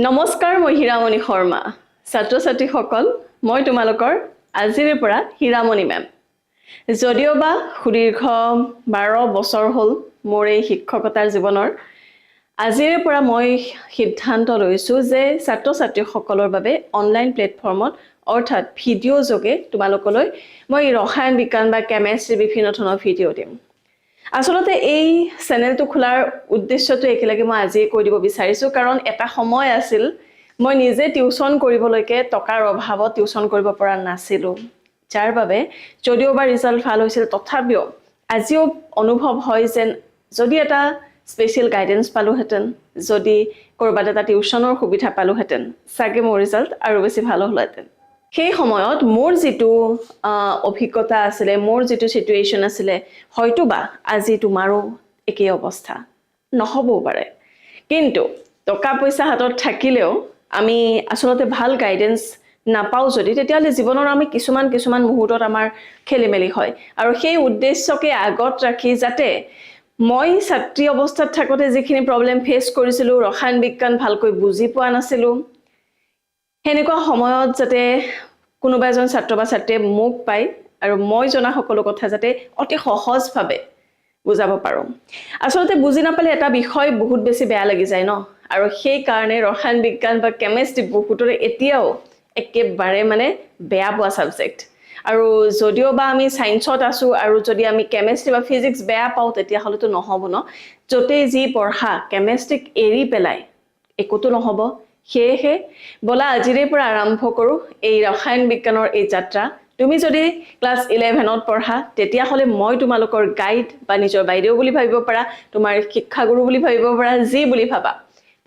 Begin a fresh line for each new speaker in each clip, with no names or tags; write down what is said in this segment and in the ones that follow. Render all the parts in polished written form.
নমস্কাৰ মই হীৰামণি শৰ্মা ছাত্ৰ ছাত্ৰীসকল মই তোমালোকৰ আজিৰে পৰা হীৰামণি মেম যদিও বা সুদীৰ্ঘ 12 বছৰ হ'ল মোৰ এই শিক্ষকতাৰ জীৱনৰ আজিৰে পৰা মই সিদ্ধান্ত লৈছো যে ছাত্ৰ ছাত্ৰীসকলৰ বাবে অনলাইন প্লেটফৰ্মত অৰ্থাৎ ভিডিও যোগে তোমালোকলৈ মই ৰসায়ন বিজ্ঞান বা কেমিষ্ট্ৰি বিভিন্ন ধৰণৰ ভিডিও দিম আসলতে এই চেনেলটো খোলাৰ উদ্দেশ্যটো একেলগে মই আজি কৈ দিব বিচাৰিছো কাৰণ এটা সময় আছিল মই নিজে টিউচন কৰিবলৈকে টকাৰ অভাৱত টিউচন কৰিব পৰা নাছিলো যাৰ বাবে যদিও বা ৰিজাল্ট ভাল হৈছিল তথাপিও আজিও অনুভৱ হয় যে যদি এটা স্পেশাল গাইডেন্স পালোহেতেন যদি কৰবাত এটা টিউচনৰ সুবিধা পালোহেতেন সাগে মোৰ ৰিজাল্ট আৰু বেছি ভাল হ'লহেতেন সেই সময়ত মোৰ যেটো অভিজ্ঞতা আছিল মোৰ যেটো সিচুৱেচন আছিল হয়তোবা আজি তোমাৰো একেই অৱস্থা নহবও পাৰে কিন্তু টকা পইচা হাতত থাকিলেও আমি আসলতে ভাল গাইডেন্স নাপাও যদি তেতিয়ালে জীৱনৰ আমি কিছুমান মুহূৰ্তত আমাৰ খেলিমেলি হয় আৰু সেই উদ্দেশ্যকে আগত ৰাখি যাতে মই ছাত্ৰী অৱস্থাত থাকোতে যিখিনি প্ৰবলেম ফেস কৰিছিলো ৰসায়ন বিজ্ঞান ভালকৈ বুজি পোৱা নাছিলো হেনেকুৱা সময়ত যাতে কোনোবা এজন ছাত্ৰ বা ছাত্ৰীয়ে মোক পাই আৰু মই জনা সকলো কথা যাতে অতি সহজ ভাবে বুজাব পাৰো আসলতে বুজি নাপালে এটা বিষয় বহুত বেছি বেয়া লাগি যায় ন আৰু সেই কাৰণে ৰসায়ন বিজ্ঞান বা কেমিষ্ট্ৰি বহুতৰে এতিয়াও একেবাৰে মানে বেয়া পোৱা সাবজেক্ট আৰু যদিও বা আমি সায়েন্সত আছো আৰু যদি আমি কেমিষ্ট্ৰি বা ফিজিক্স বেয়া পাও তেতিয়া হলেতো নহব ন যতে যি পঢ়া কেমিষ্ট্ৰিক এৰি পেলাই একোটো নহব হেহে বলা আজিৰে পৰা আৰম্ভ কৰো এই ৰসায়ন বিজ্ঞানৰ এই যাত্ৰা তুমি যদি ক্লাস 11ত পঢ়া তেতিয়া হলে মই তোমালোকৰ গাইড বা নিজৰ বাইদেউ বুলি ভাবিব পাৰা তোমাৰ শিক্ষাগুৰু বুলি ভাবিব পাৰা যি বুলি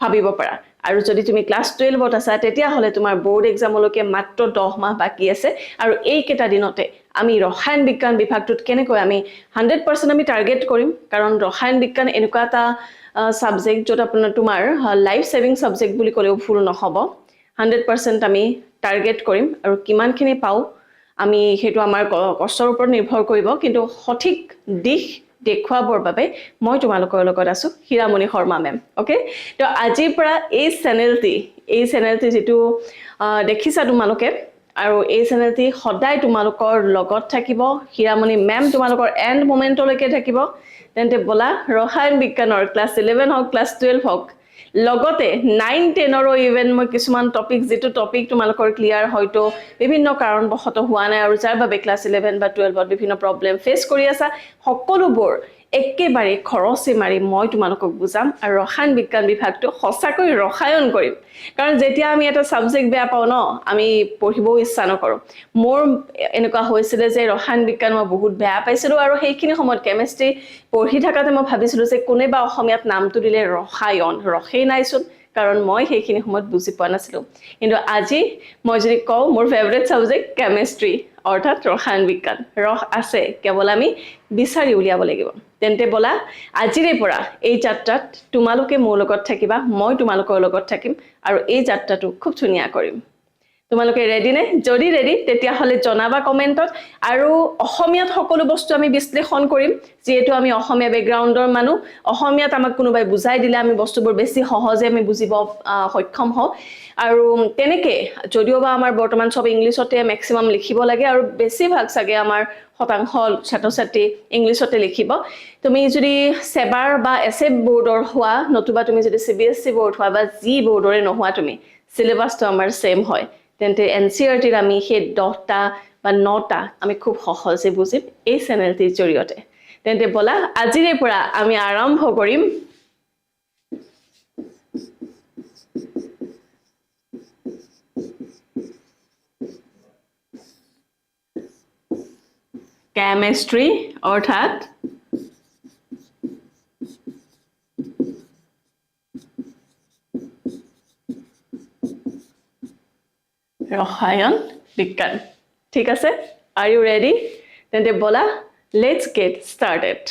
ভাবিব পাৰা আৰু যদি তুমি ক্লাস 12ত আছা তেতিয়া হলে তোমাৰ বোৰ্ড এক্সামলৈকে মাত্ৰ 10 মাহ বাকি আছে আৰু এই কেটা দিনতে আমি ৰসায়ন বিজ্ঞান বিভাগটোত কেনেকৈ আমি 100% আমি টাৰ্গেট কৰিম কাৰণ ৰসায়ন বিজ্ঞান এনেকুৱা এটা সাবজেক্ট যত আপোনাৰ তোমাৰ লাইফ সেভিং সাবজেক্ট বুলি ক'লেও ভুল নহব 100% আমি টাৰ্গেট কৰিম আৰু কিমানখিনি পাও আমি হেতু আমাৰ কষ্টৰ ওপৰত নিৰ্ভৰ কৰিব কিন্তু সঠিক দিশ দেখুৱাবৰ বাবে মই তোমালোকৰ লগত আছো হীৰামণি শৰ্মা মেম ওকে তো আজিৰ পৰা এই চেনেলটি যেটো দেখিছা তোমালোকে আৰু এই চেনেলটি সদায় তোমালোকৰ লগত থাকিব হীৰামণি মেম তোমালোকৰ এন্ড মোমেন্টলৈকে থাকিব তেন্তে বলা ৰসায়ন বিজ্ঞানৰ ক্লাস 11 হক ক্লাস 12 হক লগতে 9 10 ৰ ইভেন মই কিছুমান টপিক যেটো টপিক তোমালোকৰ ক্লিয়াৰ হয়তো বিভিন্ন কাৰণবশত হোৱা নাই আৰু যাৰ বাবে ক্লাস 11 বা 12ত বিভিন্ন প্ৰবলেম ফেস কৰি আছা সকলোবোৰ একেবাৰে খৰচে মাৰি মই তোমালোকক বুজাম আৰু ৰসায়ন বিজ্ঞান বিভাগটো সঁচাকৈ ৰসায়ন কৰিম কাৰণ যেতিয়া আমি এটা সাবজেক্ট বেয়া পাও ন আমি পঢ়িবও ইচ্ছা নকৰো মোৰ এনেকুৱা হৈছিল যে ৰসায়ন বিজ্ঞান মই বহুত বেয়া পাইছিলো আৰু সেইখিনি সময়ত কেমিষ্ট্ৰি পঢ়ি থাকাতে মই ভাবিছিলো যে কোনেবা অসমীয়াত নামটো দিলে ৰসায়ন ৰখেই নাইছোন কাৰণ মই সেইখিনি সময়ত বুজি পোৱা নাছিলো কিন্তু আজি মই যদি কও মোৰ ফেভাৰিট সাবজেক্ট কেমিষ্ট্ৰি অৰ্থাৎ ৰসায়ন বিজ্ঞান ৰহ আছে কেৱল আমি বিচাৰি উলিয়াব লাগিব তেন্তে বলা আজিৰে পৰা এই যাত্ৰাত তোমালোকে মোৰ লগত থাকিবা মই তোমালোকৰ লগত থাকিম আৰু এই যাত্ৰাটো খুব ধুনিয়া কৰিম তোমালোকে ৰেডি নে যদি ৰেডি তেতিয়া হলে জনাবা কমেন্টত আৰু অসমীয়াত সকলো বস্তু আমি বিশ্লেষণ কৰিম যেহেতু আমি অসমীয়া ব্যাকগ্ৰাউণ্ডৰ মানুহ অসমীয়াত আমাক কোনোবাই বুজাই দিলে আমি বস্তুবোৰ বেছি সহজে আমি বুজিব সক্ষম হও আৰু তেনেকে যদিও বা আমাৰ বৰ্তমান সব ইংলিশতে ম্যাক্সিমাম লিখিব লাগে আৰু বেছি ভাগ সাগে আমাৰ শতাংশ ছাত্ৰ-ছাত্ৰী ইংলিশতে লিখিব তুমি যদি সেবাৰ বা এসএব বোৰ্ডৰ হোৱা নতুবা তুমি যদি সিবিএসই বোৰ্ড হোৱা বা জি বোৰ্ডৰে নহোৱা তুমি সিলেবাসটো আমাৰ সেম হয় তেন্তে এনসিআৰটিৰ আমি হে 10টা বা 9টা আমি খুব সহজে বুজিম এই চেনেলটিৰ জৰিয়তে তেন্তে বলা আজিৰে পৰা আমি আৰম্ভ কৰিম কেমিষ্ট্ৰি অৰ্থাৎ ৰসায়ন বিজ্ঞান ঠিক আছে are you ready তেন্তে বলা let's get started